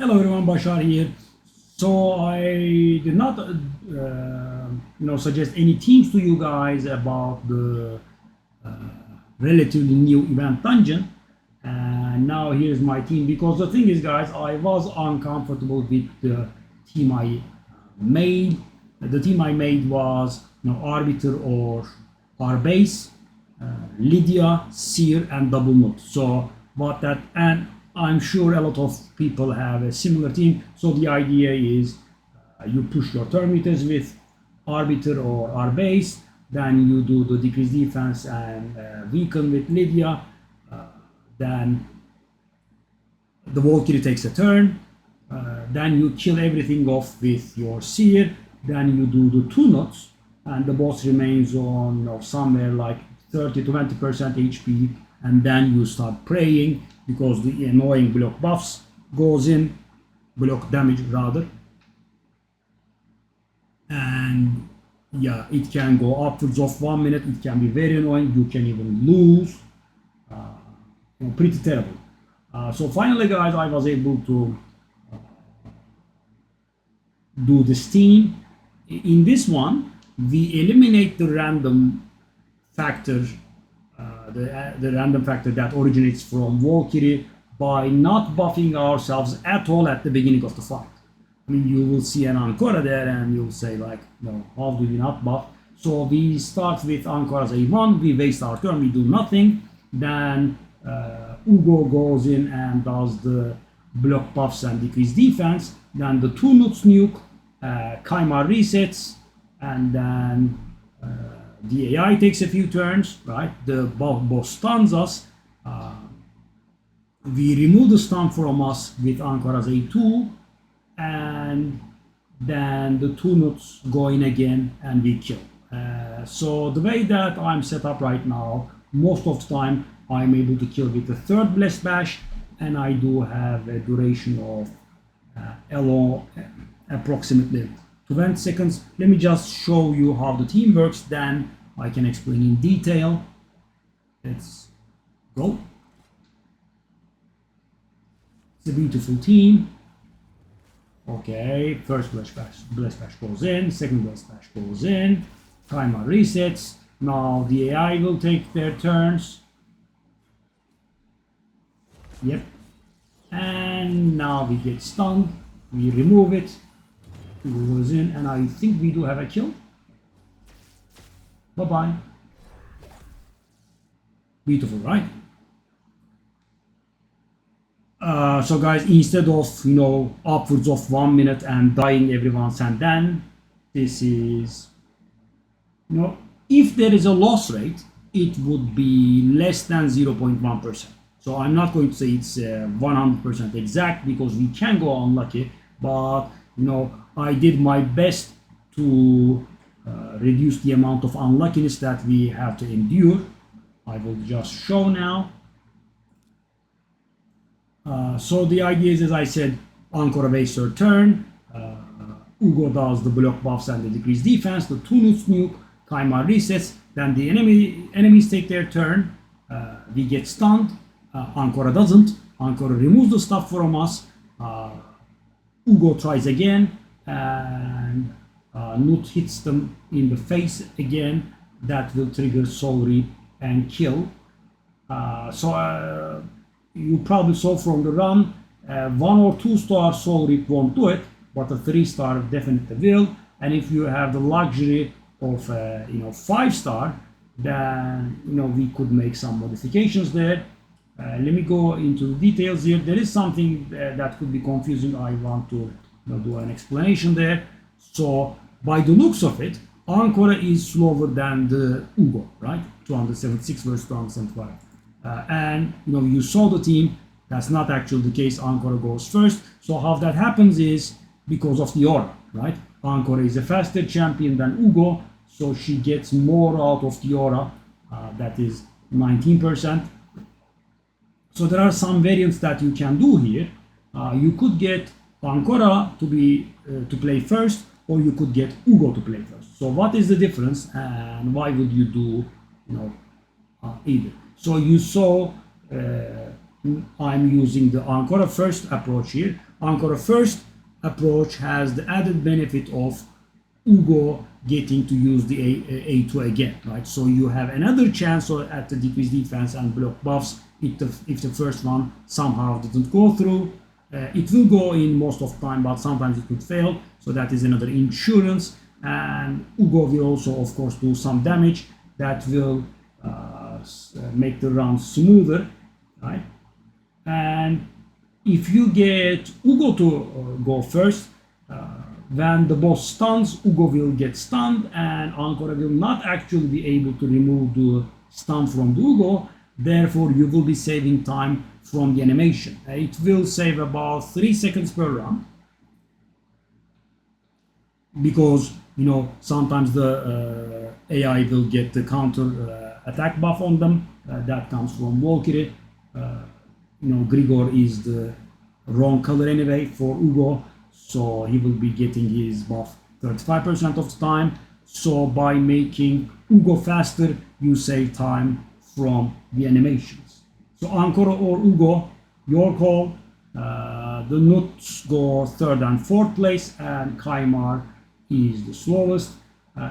Hello everyone, Bashar here. So I did not, suggest any teams to you guys about the relatively new event dungeon. And now here's my team because the thing is, guys, I was uncomfortable with the team I made. The team I made was Arbiter or Arbase, Lydia, Seer, and Double Knot. So what that and I'm sure a lot of people have a similar team. So the idea is you push your turn meters with Arbiter or Arbase, then you do the decrease defense and weaken with Lydia, then the Valkyrie takes a turn, then you kill everything off with your Seer, then you do the 2 knots, and the boss remains on somewhere like 30-20% HP, and then you start praying because the annoying block buffs goes in, block damage rather, and yeah, it can go upwards of 1 minute. It can be very annoying. You can even lose. Pretty terrible. So finally, guys, I was able to do this team. In this one, we eliminate the random factor, the random factor that originates from Valkyrie by not buffing ourselves at all at the beginning of the fight. I mean, you will see an Ancora there and you'll say like, no, how do we not buff? So we start with Ancora's A1, we waste our turn, we do nothing. Then Ugo goes in and does the block buffs and decrease defense. Then the 2 nuts nuke, Kaimar resets, and then the AI takes a few turns, right? The boss stuns us. We remove the stun from us with Ancora's A2, and then the 2 nuts go in again and we kill. So the way that I'm set up right now, most of the time I'm able to kill with the 3rd Blessed Bash, and I do have a duration of approximately 20 seconds. Let me just show you how the team works, then I can explain in detail. Let's go. It's a beautiful team. Okay, first Blessed Bash goes in, second Blessed Bash goes in, timer resets. Now the AI will take their turns. Yep. And now we get stunned. We remove it. It goes in, and I think we do have a kill. Bye-bye. Beautiful, right? So guys, instead of upwards of 1 minute and dying every once and then, this is if there is a loss rate, it would be less than 0.1%. So I'm not going to say it's 100% exact because we can go unlucky, but I did my best to reduce the amount of unluckiness that we have to endure. I will just show now. So the idea is, as I said, Ancora wastes her turn, Ugo does the block buffs and the decrease defense, the 2 nuts nuke, Kaimar resets, then the enemies take their turn, we get stunned, Ancora doesn't, Ancora removes the stuff from us, Ugo tries again, and Nut hits them in the face again. That will trigger Soul Reap and kill. You probably saw from the run, 1 or 2 star Soul Reap won't do it, but a 3 star definitely will. And if you have the luxury of 5 star, then we could make some modifications there. Let me go into the details here. There is something that could be confusing. I want to do an explanation there. So by the looks of it, Ancora is slower than the Ugo, right? 276 versus 275. And you saw the team. That's not actually the case. Ancora goes first. So how that happens is because of the aura, right? Ancora is a faster champion than Ugo, so she gets more out of the aura. That is 19%. So there are some variants that you can do here. You could get Ancora to play first, or you could get Ugo to play first. So what is the difference, and why would you do either? So you saw I'm using the Ankara first approach here. Ankara first approach has the added benefit of Ugo getting to use the A2 again, right? So you have another chance at the decreased defense and block buffs if the first one somehow didn't go through. It will go in most of the time, but sometimes it could fail. So that is another insurance. And Ugo will also, of course, do some damage that will make the run smoother, right? And if you get Ugo to go first, when the boss stuns, Ugo will get stunned, and Ankara will not actually be able to remove the stun from the Ugo. Therefore, you will be saving time from the animation. It will save about 3 seconds per run, because sometimes the AI will get the counter attack buff on them. That comes from Valkyrie. Grigor is the wrong color anyway for Ugo, so he will be getting his buff 35% of the time. So by making Ugo faster, you save time from the animations. So Ankara or Ugo, your call. The Nuts go 3rd and 4th place, and Kaimar is the slowest.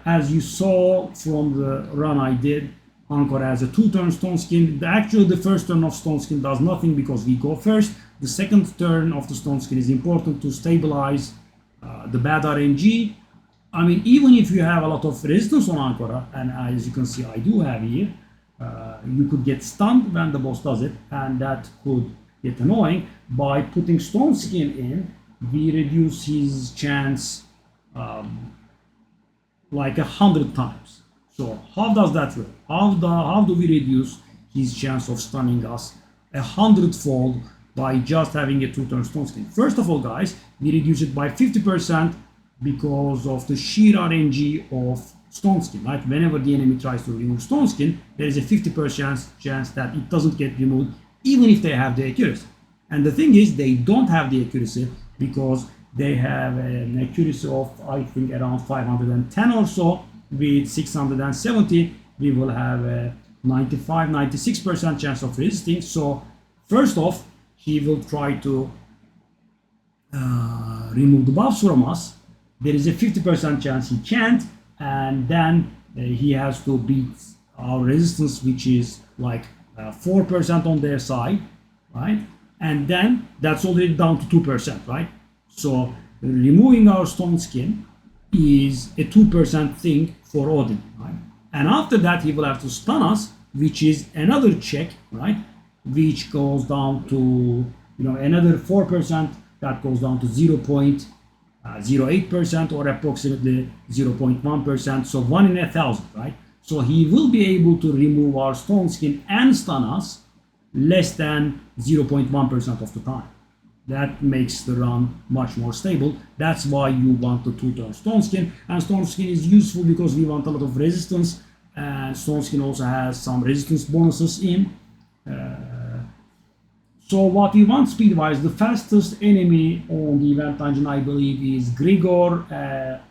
As you saw from the run I did, Ankara has a 2-turn Stone Skin. Actually, the first turn of Stone Skin does nothing because we go first. The second turn of the Stone Skin is important to stabilize the bad RNG. I mean, even if you have a lot of resistance on Ankara, and as you can see I do have here, you could get stunned when the boss does it, and that could get annoying. By putting Stone Skin in, we reduce his chance like 100 times. So how does that work? How do we reduce his chance of stunning us 100-fold by just having a 2-turn Stone Skin? First of all, guys, we reduce it by 50% because of the sheer RNG of Stone Skin, right? Whenever the enemy tries to remove Stone Skin, there is a 50% chance that it doesn't get removed, even if they have the accuracy. And the thing is, they don't have the accuracy because they have an accuracy of, I think, around 510 or so. With 670, we will have a 95-96% chance of resisting. So first off, he will try to remove the buffs from us. There is a 50% chance he can't, and then he has to beat our resistance, which is like 4% on their side, right? And then that's already down to 2%, right? So removing our Stone Skin is a 2% thing for Odin, right? And after that, he will have to stun us, which is another check, right? Which goes down to another 4%. That goes down to 0.08% or approximately 0.1%. So 1 in 1,000, right? So he will be able to remove our Stone Skin and stun us less than 0.1% of the time. That makes the run much more stable. That's why you want the 2-turn Stone Skin. And Stone Skin is useful because we want a lot of resistance. And Stone Skin also has some resistance bonuses in. So what we want speed-wise, the fastest enemy on the event dungeon, I believe, is Grigor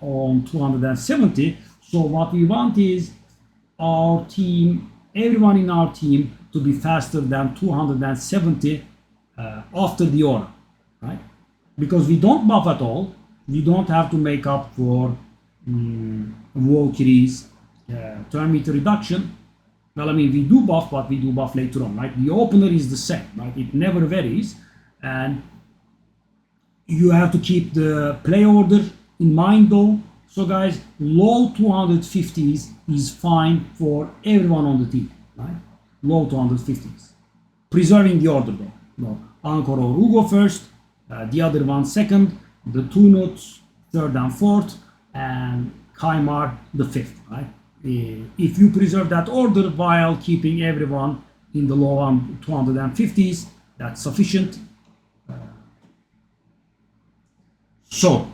on 270. So what we want is our team, everyone in our team, to be faster than 270 after the aura. Right? Because we don't buff at all, we don't have to make up for Valkyrie's turn meter reduction. Well, I mean, we do buff, but we do buff later on, right? The opener is the same, right? It never varies, and you have to keep the play order in mind, though. So, guys, low 250s is fine for everyone on the team, right? Low 250s, preserving the order, though. Ankara or Ugo first. The other one second, the 2 Nuts 3rd and 4th, and Kaimar the 5th, right? If you preserve that order while keeping everyone in the low 250s, that's sufficient. So,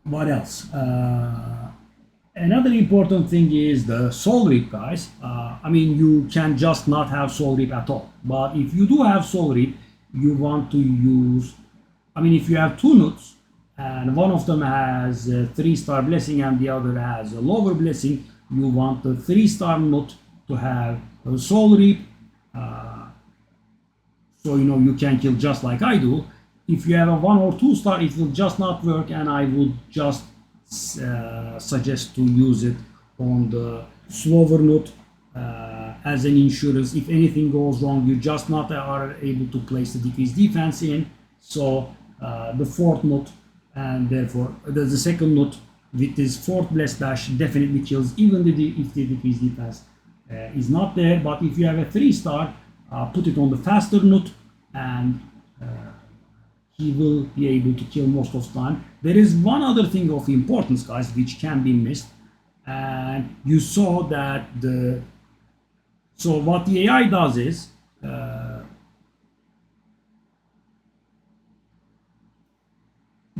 what else? Another important thing is the Soul Reap, guys. I mean, you can just not have Soul Reap at all. But if you do have Soul Reap, you want to use, I mean, if you have 2 Nuts and one of them has a 3-star blessing and the other has a lower blessing, you want the 3-star Nut to have a Soul Reap so you can kill just like I do. If you have a 1 or 2 star, it will just not work, and I would just suggest to use it on the slower node as an insurance. If anything goes wrong, you just not are able to place the decreased defense in. So the 4th node, and therefore the second node with this 4th blessed dash definitely kills, even if the decreased defense is not there. But if you have a 3 star, put it on the faster node, and he will be able to kill most of the time. There is one other thing of importance, guys, which can be missed, and you saw that so what the AI does is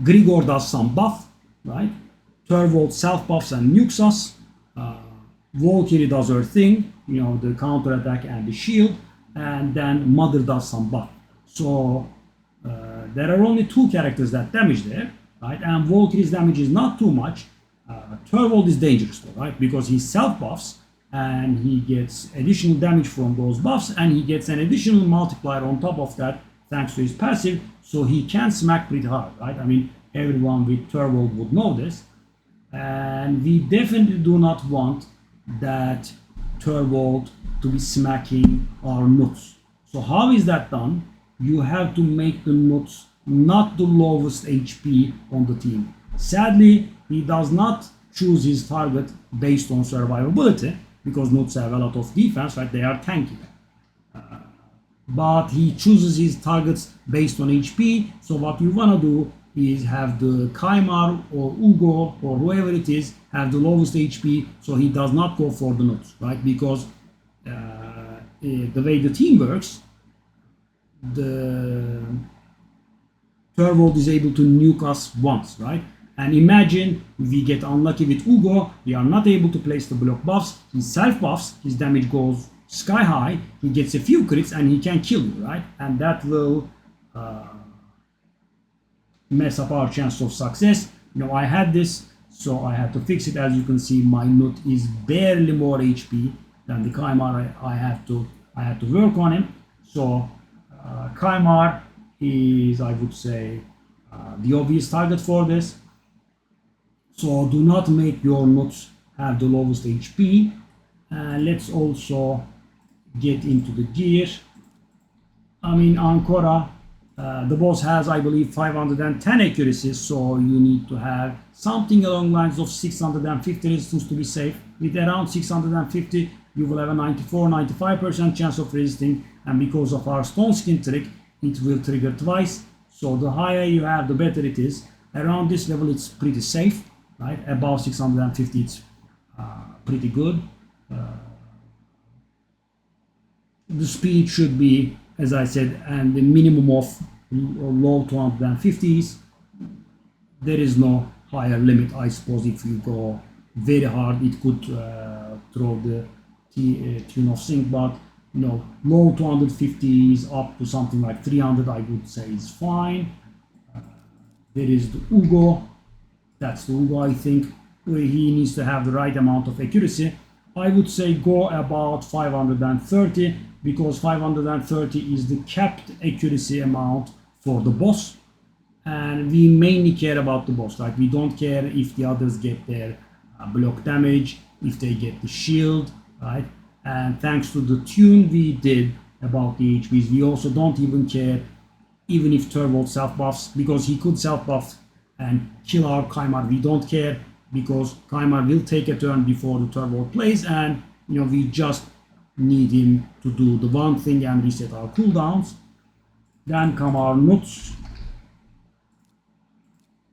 Grigor does some buff, right? Turvold self buffs and nukes us. Valkyrie does her thing, the counter attack and the shield, and then Mother does some buff. So there are only 2 characters that damage there, right? And Valkyrie's damage is not too much. Turvold is dangerous though, right? Because he self buffs and he gets additional damage from those buffs, and he gets an additional multiplier on top of that thanks to his passive, so he can smack pretty hard, right? I mean, everyone with Turvold would know this, and we definitely do not want that Turvold to be smacking our nuts. So how is that done? You have to make the nuts not the lowest HP on the team. Sadly, he does not choose his target based on survivability, because nuts have a lot of defense, right? They are tanky. But he chooses his targets based on HP. So what you want to do is have the Kymar or Ugo or whoever it is have the lowest HP, so he does not go for the nuts, right? Because the way the team works, the Turvold is able to nuke us once, right? And imagine we get unlucky with Ugo, we are not able to place the block buffs, he self buffs, his damage goes sky high, he gets a few crits and he can kill you, right? And that will mess up our chance of success. I had this, so I had to fix it. As you can see, my nut is barely more HP than the Kymar. I had to work on him. So Kymar is, I would say, the obvious target for this. So do not make your nuts have the lowest HP. Let's also get into the gear. I mean, Ancora, the boss has, I believe, 510 accuracy, so you need to have something along lines of 650 resistance to be safe. With around 650, you will have a 94-95% chance of resisting, and because of our stone skin trick, it will trigger twice. So the higher you have, the better it is. Around this level, it's pretty safe, right? Above 650, it's pretty good. The speed should be, as I said, and the minimum of low 250s. There is no higher limit. I suppose if you go very hard, it could throw the tune of sync, but low 250s up to something like 300, I would say is fine. There is the Ugo. That's the Ugo, I think. He needs to have the right amount of accuracy. I would say go about 530, because 530 is the capped accuracy amount for the boss, and we mainly care about the boss. Like, we don't care if the others get their block damage, if they get the shield, right? And thanks to the tune we did about the HPs, we also don't even care even if Turvold self buffs, because he could self buff and kill our Kymar. We don't care, because Kymar will take a turn before the Turvold plays, and we just need him to do the one thing and reset our cooldowns. Then come our nuts.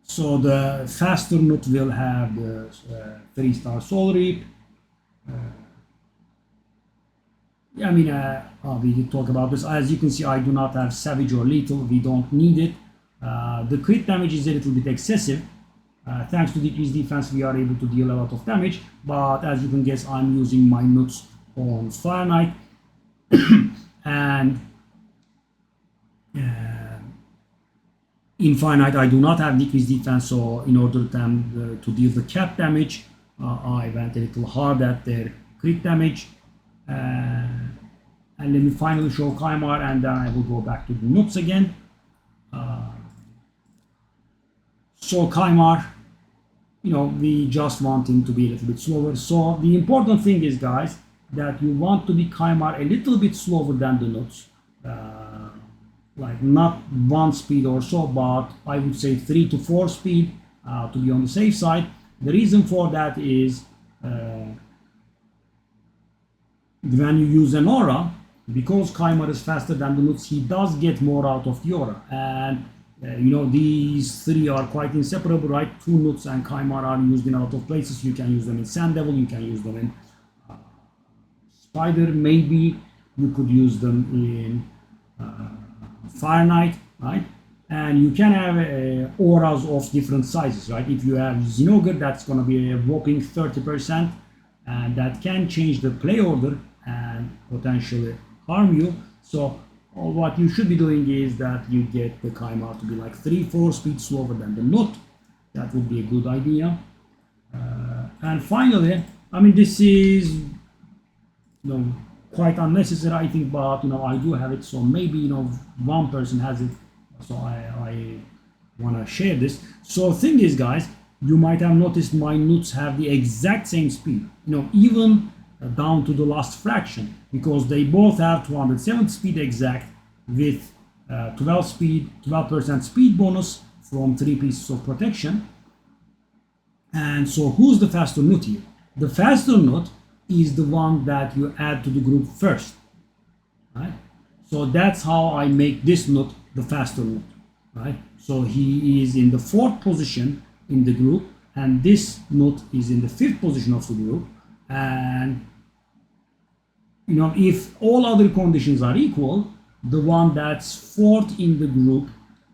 So the faster nut will have the 3-star Soul Reap. I mean, we did talk about this. As you can see, I do not have Savage or Lethal. We don't need it. The crit damage is a little bit excessive. Thanks to decreased defense, we are able to deal a lot of damage. But as you can guess, I'm using my nuts on Fire Knight. And in Fire Knight, I do not have decreased defense, so in order to deal the cap damage, I went a little hard at their crit damage. And let me finally show Kaimar, and then I will go back to the notes again. So Kaimar, we just want him to be a little bit slower. So the important thing is, guys, that you want to be Kaimar a little bit slower than the notes. Like not 1 speed or so, but I would say 3 to 4 speed to be on the safe side. The reason for that is when you use an aura, because Kaimar is faster than the nuts, he does get more out of the aura. And these three are quite inseparable, right? 2 nuts and Kaimar are used in a lot of places. You can use them in Sand Devil, you can use them in Spider, maybe you could use them in Fire Knight, right? And you can have auras of different sizes, right? If you have Zinogre, that's going to be a whopping 30%, and that can change the play order and potentially harm you. So what you should be doing is that you get the Kaimar to be like 3-4 speed slower than the Nut. That would be a good idea. And finally, I mean, this is quite unnecessary, I think, but I do have it, so maybe one person has it, so I want to share this. So thing is, guys, you might have noticed my nuts have the exact same speed, even down to the last fraction, because they both have 270 speed exact with 12% speed bonus from 3 pieces of protection. And so who's the faster nut here? The faster nut is the one that you add to the group first, right? So that's how I make this nut the faster nut, right? So he is in the 4th position in the group, and this nut is in the 5th position of the group. And if all other conditions are equal, the one that's 4th in the group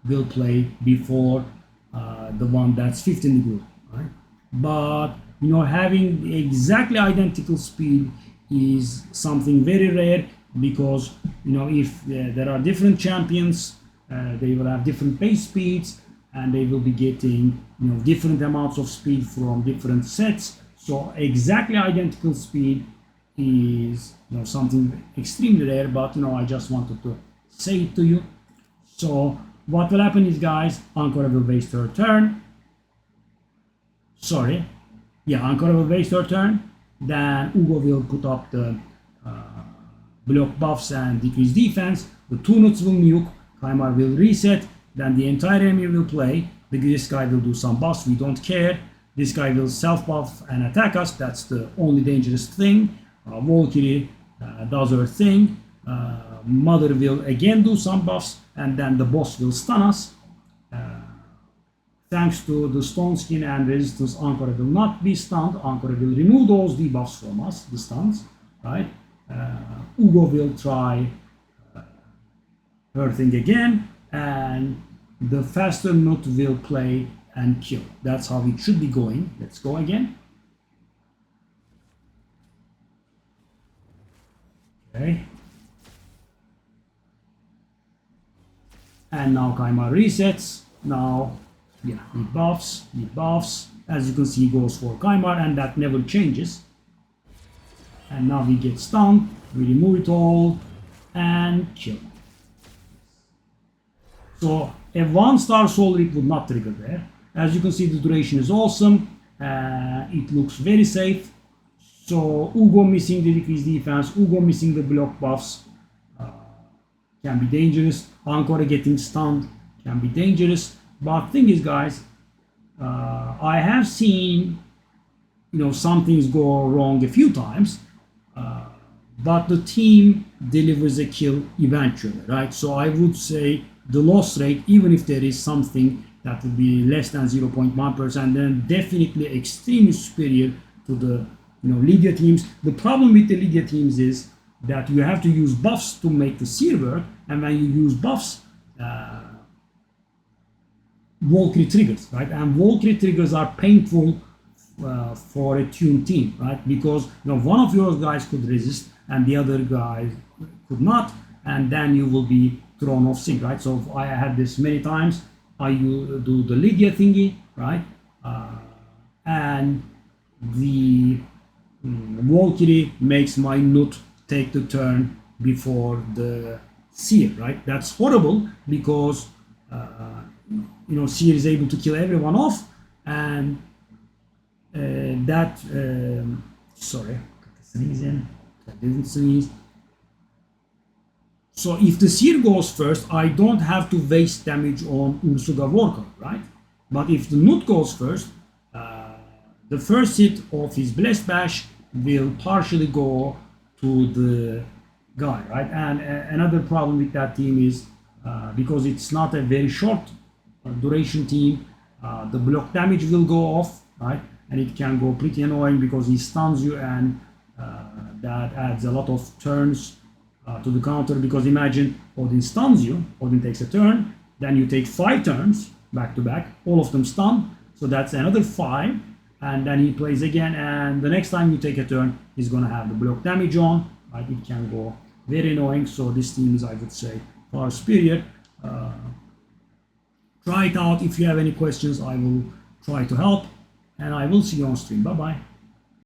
will play before the one that's 5th in the group, right? But having exactly identical speed is something very rare, because if there are different champions, they will have different base speeds, and they will be getting different amounts of speed from different sets. So exactly identical speed is something extremely rare, but I just wanted to say it to you. So what will happen is, guys, Ankara will waste her turn. Ankara will waste her turn. Then Ugo will put up the block buffs and decrease defense. The 2 nuts will nuke. Kaimar will reset. Then the entire enemy will play. This guy will do some buffs. We don't care. This guy will self buff and attack us. That's the only dangerous thing. Valkyrie does her thing. Mother will again do some buffs, and then the boss will stun us. Thanks to the stone skin and resistance, Ankara will not be stunned. Ankara will remove those debuffs from us, the stuns, right? Ugo will try her thing again, and the faster nut will play and kill. That's how it should be going. Let's go again. Okay. And now Kaimar resets. Now, he buffs. As you can see, he goes for Kaimar, and that never changes. And now we get stunned. We remove it all and kill. So a 1-star soul rip would not trigger there. As you can see, the duration is awesome. It looks very safe. So Ugo missing the decreased defense, Ugo missing the block buffs can be dangerous. Ankara getting stunned can be dangerous. But thing is, guys, I have seen some things go wrong a few times, but the team delivers a kill eventually, right? So I would say the loss rate, even if there is something that would be less than 0.1%, then definitely extremely superior to the Lydia teams. The problem with the Lydia teams is that you have to use buffs to make the seer work, and when you use buffs, Valkyrie triggers, right? And Valkyrie triggers are painful for a tuned team, right? Because one of your guys could resist and the other guy could not, and then you will be thrown off sync, right? So I had this many times. I do the Lydia thingy, right? And the Valkyrie makes my nut take the turn before the seer, right? That's horrible because seer is able to kill everyone off, and sorry, sneeze in. I didn't sneeze. So if the seer goes first, I don't have to waste damage on Ursuga Warcraft, right? But if the Nut goes first, the first hit of his Blessed Bash will partially go to the guy, right? And another problem with that team is because it's not a very short duration team, the block damage will go off, right? And it can go pretty annoying because he stuns you, and that adds a lot of turns to the counter. Because imagine Odin stuns you, Odin takes a turn, then you take 5 turns back to back, all of them stun, so that's another 5, and then he plays again, and the next time you take a turn, he's gonna have the block damage on, right? It can go very annoying. So this team is, I would say, far superior. Try it out. If you have any questions, I will try to help, and I will see you on stream. Bye bye.